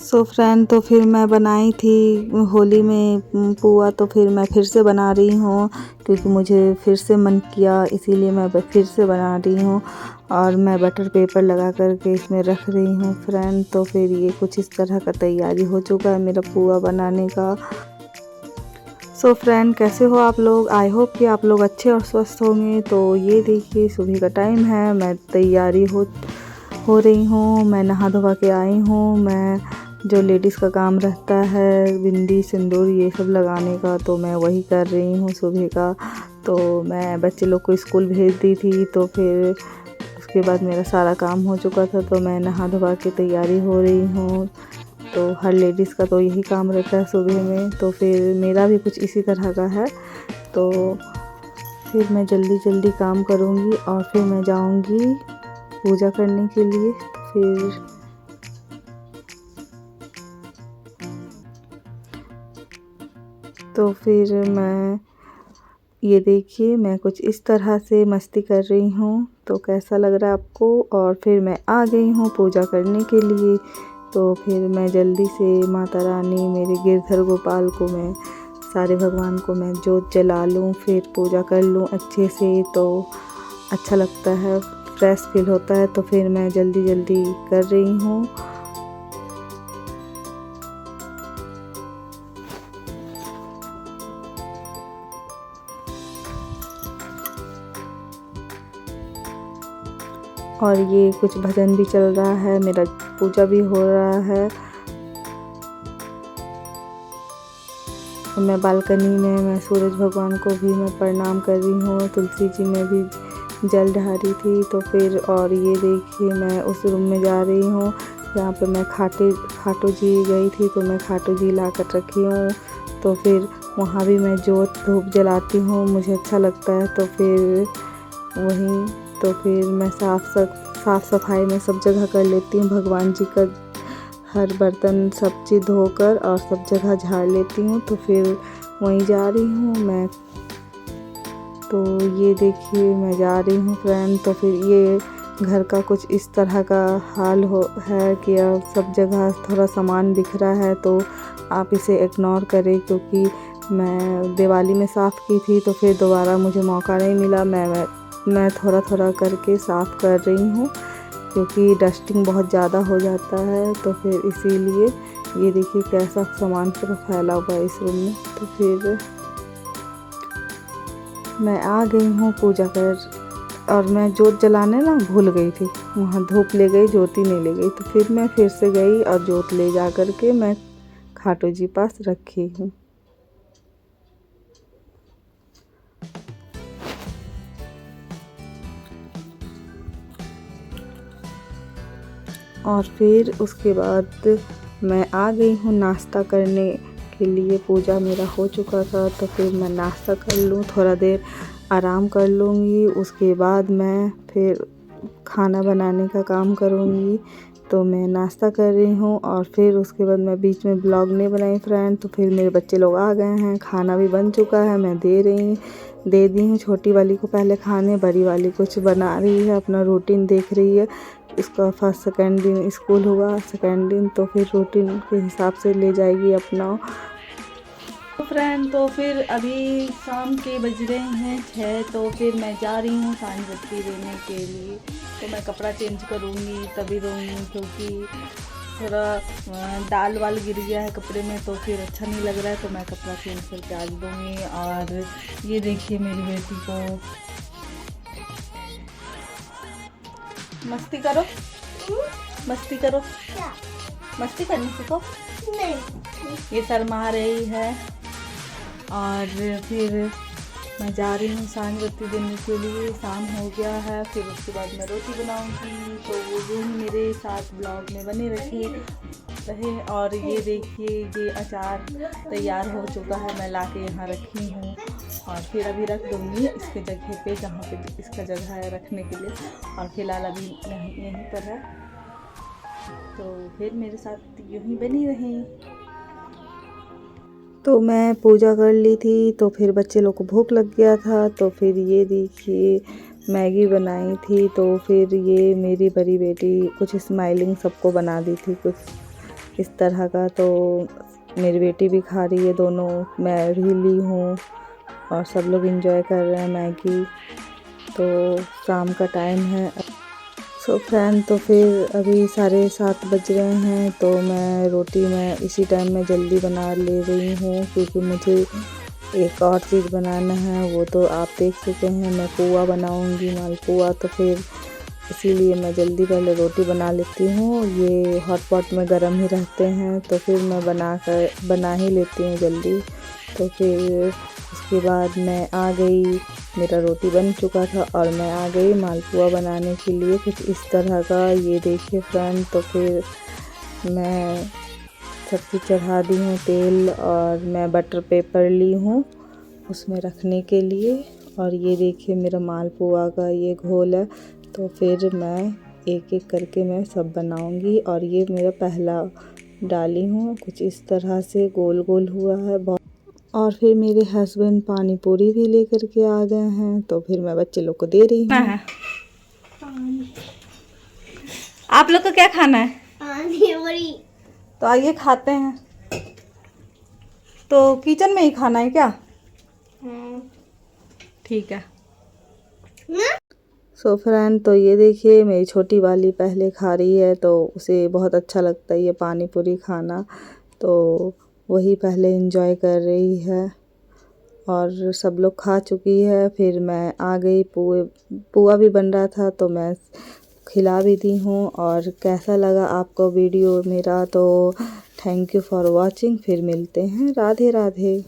So friend, तो फिर मैं बनाई थी होली में पुआ, तो फिर मैं फिर से बना रही हूँ क्योंकि मुझे फिर से मन किया, इसीलिए मैं फिर से बना रही हूँ। और मैं बटर पेपर लगा करके इसमें रख रही हूँ फ्रेंड। तो फिर ये कुछ इस तरह का तैयारी हो चुका है मेरा पुआ बनाने का। सो फ्रेंड, कैसे हो आप लोग? आई होप कि आप लोग अच्छे और स्वस्थ होंगे। तो ये देखिए सुबह का टाइम है, मैं तैयारी हो रही हूँ। मैं नहा धोवा के आई हूँ। मैं जो लेडीज़ का काम रहता है बिंदी सिंदूर ये सब लगाने का, तो मैं वही कर रही हूँ सुबह का। तो मैं बच्चे लोग को स्कूल भेज दी थी, तो फिर उसके बाद मेरा सारा काम हो चुका था, तो मैं नहा धोवा के तैयारी हो रही हूँ। तो हर लेडीज़ का तो यही काम रहता है सुबह में, तो फिर मेरा भी कुछ इसी तरह का है। तो फिर मैं जल्दी जल्दी काम करूँगी और फिर मैं जाऊँगी पूजा करने के लिए। फिर मैं ये देखिए मैं कुछ इस तरह से मस्ती कर रही हूँ। तो कैसा लग रहा है आपको? और फिर मैं आ गई हूँ पूजा करने के लिए। तो फिर मैं जल्दी से माता रानी, मेरे गिरधर गोपाल को, मैं सारे भगवान को मैं जोत जला लूँ, फिर पूजा कर लूँ अच्छे से। तो अच्छा लगता है, फ्रेश फील होता है। तो फिर मैं जल्दी जल्दी कर रही हूँ। और ये कुछ भजन भी चल रहा है, मेरा पूजा भी हो रहा है। मैं बालकनी में मैं सूरज भगवान को भी मैं प्रणाम कर रही हूँ, तुलसी जी में भी जल ढारी थी। तो फिर और ये देखिए मैं उस रूम में जा रही हूँ जहाँ पे मैं खाटू जी गई थी, तो मैं खाटू जी ला कर रखी हूँ। तो फिर वहाँ भी मैं जोत धूप जलाती हूँ, मुझे अच्छा लगता है। तो फिर वहीं तो फिर मैं साफ़ सफाई में सब जगह कर लेती हूँ, भगवान जी का हर बर्तन सब चीज़ धोकर और सब जगह झाड़ लेती हूँ। तो फिर वहीं जा रही हूँ मैं। तो ये देखिए मैं जा रही हूँ फ्रेंड। तो फिर ये घर का कुछ इस तरह का हाल है कि अब सब जगह थोड़ा सामान बिखरा है, तो आप इसे इग्नोर करें क्योंकि मैं दिवाली में साफ़ की थी, तो फिर दोबारा मुझे मौका नहीं मिला। मैं थोड़ा थोड़ा करके साफ़ कर रही हूँ क्योंकि डस्टिंग बहुत ज़्यादा हो जाता है। तो फिर इसीलिए ये देखिए कैसा सामान पूरा फैला हुआ है इस रूम में। तो फिर मैं आ गई हूँ पूजा कर, और मैं जोत जलाने ना भूल गई थी, वहाँ धूप ले गई, ज्योति नहीं ले गई। तो फिर मैं फिर से गई और जोत ले जा कर के मैं खाटू जी पास रखी हूँ। और फिर उसके बाद मैं आ गई हूँ नाश्ता करने के लिए। पूजा मेरा हो चुका था, तो फिर मैं नाश्ता कर लूँ, थोड़ा देर आराम कर लूँगी। उसके बाद मैं फिर खाना बनाने का काम करूँगी। तो मैं नाश्ता कर रही हूँ और फिर उसके बाद मैं बीच में ब्लॉग नहीं बनाई फ्रेंड। तो फिर मेरे बच्चे लोग आ गए हैं, खाना भी बन चुका है, मैं दे दी हूँ छोटी वाली को पहले खाने, बड़ी वाली कुछ बना रही है, अपना रूटीन देख रही है। इसका फर्स्ट सेकंड दिन स्कूल हुआ, सेकंड दिन, तो फिर रूटीन के हिसाब से ले जाएगी अपना। तो फ्रेंड, तो फिर अभी शाम के बज रहे हैं 6, तो फिर मैं जा रही हूँ सांझ बत्ती देने के लिए। तो मैं कपड़ा चेंज करूँगी तभी दूँगी क्योंकि थोड़ा दाल वाल गिर गया है कपड़े में, तो फिर अच्छा नहीं लग रहा है। तो मैं कपड़ा चेंज करके आज दूँगी। और ये देखिए मेरी बेटी को, मस्ती करो, मस्ती करो, मस्ती करनी सीखो। ये शर्मा रही है। और फिर मैं जा रही हूँ सांझ बत्ती देने के लिए, शाम हो गया है। फिर उसके बाद मैं रोटी बनाऊंगी। तो वो भी मेरे साथ ब्लॉग में बने रहे। और ये देखिए ये अचार तैयार हो चुका है, मैं लाके यहाँ रखी हूँ और फिर अभी रख दूँगी इसके जगह पे जहाँ पे इसका जगह है रखने के लिए। और फिलहाल अभी यहीं पर है। तो फिर मेरे साथ यूँ ही बनी रही। तो मैं पूजा कर ली थी, तो फिर बच्चे लोग को भूख लग गया था। तो फिर ये देखिए मैगी बनाई थी। तो फिर ये मेरी बड़ी बेटी कुछ स्माइलिंग सबको बना दी थी, कुछ इस तरह का। तो मेरी बेटी भी खा रही है, दोनों, मैं भी ली हूँ और सब लोग एंजॉय कर रहे हैं मैगी। तो शाम का टाइम है। सो फ्रेंड, तो फिर अभी 7:30 बज रहे हैं, तो मैं रोटी इसी टाइम में जल्दी बना ले रही हूँ, क्योंकि मुझे एक और चीज़ बनाना है, वो तो आप देख चुके हैं। मैं पुआ बनाऊँगी, मालपुआ, तो फिर इसीलिए मैं जल्दी पहले रोटी बना लेती हूँ। ये हॉट पॉट में गर्म ही रहते हैं, तो फिर मैं बना ही लेती हूँ जल्दी। तो फिर उसके बाद मैं आ गई, मेरा रोटी बन चुका था और मैं आ गई मालपुआ बनाने के लिए, कुछ इस तरह का। ये देखिए फ्रेंड, तो फिर मैं सब्ज़ी चढ़ा दी हूँ तेल, और मैं बटर पेपर ली हूँ उसमें रखने के लिए। और ये देखिए मेरा मालपुआ का ये घोल है। तो फिर मैं एक एक करके मैं सब बनाऊंगी। और ये मेरा पहला डाली हूँ, कुछ इस तरह से गोल गोल हुआ है बहुत। और फिर मेरे हस्बैंड पानी पूरी भी लेकर के आ गए हैं, तो फिर मैं बच्चे लोग को दे रही हूँ। आप लोग को क्या खाना है? पानी पूरी। तो आइए खाते हैं। तो किचन में ही खाना है क्या? ठीक है। सो फ्रेंड, तो ये देखिए मेरी छोटी वाली पहले खा रही है, तो उसे बहुत अच्छा लगता है ये पानी पूरी खाना, तो वही पहले एंजॉय कर रही है। और सब लोग खा चुकी है, फिर मैं आ गई। पुआ भी बन रहा था, तो मैं खिला भी दी हूँ। और कैसा लगा आपको वीडियो मेरा, तो थैंक यू फॉर वॉचिंग। फिर मिलते हैं। राधे राधे।